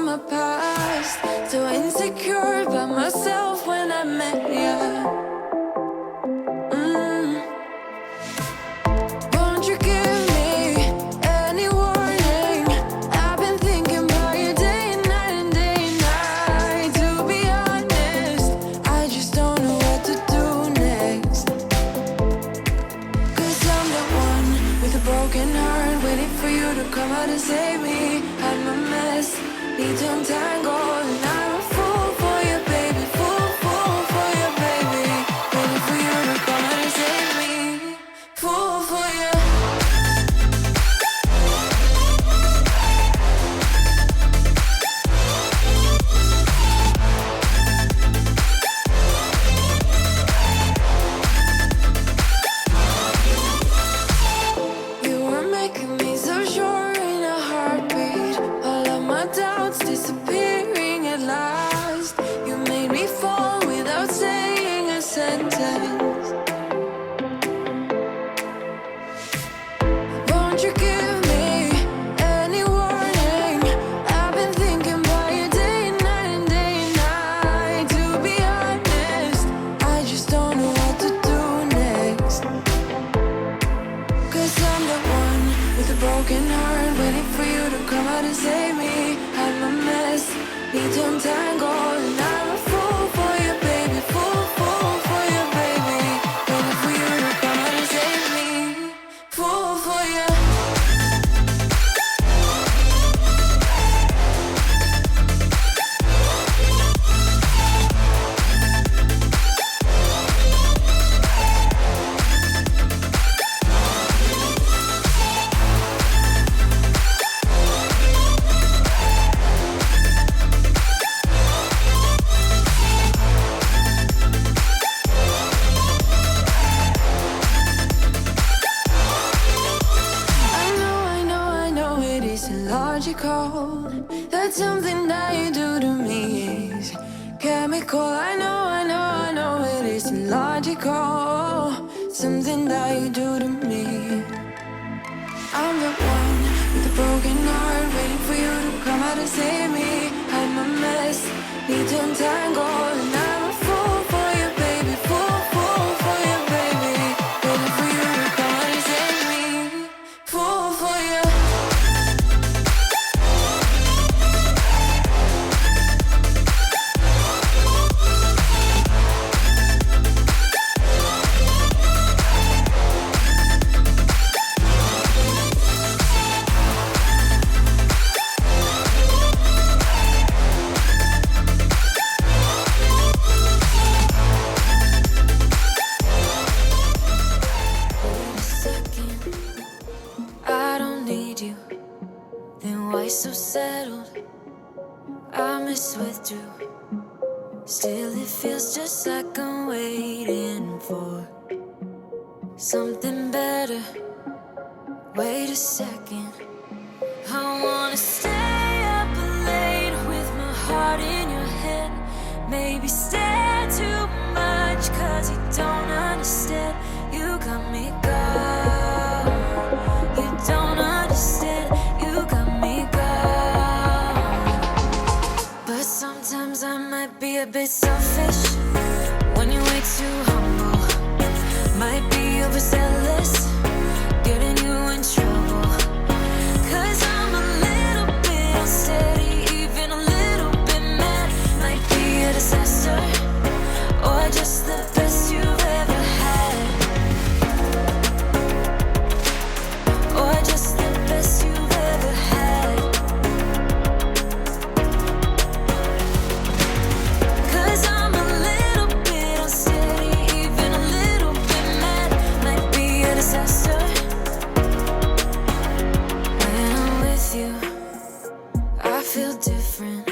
from my past. So insecure about myself when I met you. Won't you give me any warning? I've been thinking about you day and night and day and night. To be honest, I just don't know what to do next. 'Cause I'm the one with a broken heart, waiting for you to come out and save me. I'm a mess, need to untangle, and I'm a fool for you, baby. Fool for you, baby. Waiting for you to come out and save me. Fool for you. You were making me so sure in a heartbeat. All of my doubts disappearing at last. You made me fall without saying a sentence. Won't you give me any warning? I've been thinking about you day and night and day and night. To be honest, I just don't know what to do next. 'Cause I'm the one with a broken heart, waiting for you to come out and save me. I'm a mess, need to untangle, and I'm a fool for you, baby. Fool for you, baby. Waiting for you to come out and save me. Fool for you. I know it isn't logical. That something that you do to me is chemical. I know it isn't logical. Something that you do to me. I'm the one with a broken heart, waiting for you to come out and save me. I'm a mess, need to untangle, and I'm a fool for you, baby. Fool for you, baby. Waiting for you to come out and save me. Fool for you. Wait a second, I don't need you. Then why so settled? I miswithdrew. Still it feels just like I'm waiting for something better. Wait a second, I wanna stay up late with my heart in your head. Maybe stare too much 'cause you don't understand. You got me gone. You don't understand. You got me gone. But sometimes I might be a bit selfish when you're way too humble. Might be overzealous, getting you in trouble. 'Cause I'm a little bit unsteady, even a little bit mad. Might be a disaster, or just the best you've ever had. Or just the best you've ever had. 'Cause I'm a little bit unsteady, even a little bit mad. Might be a disaster. When I'm with you, I feel different.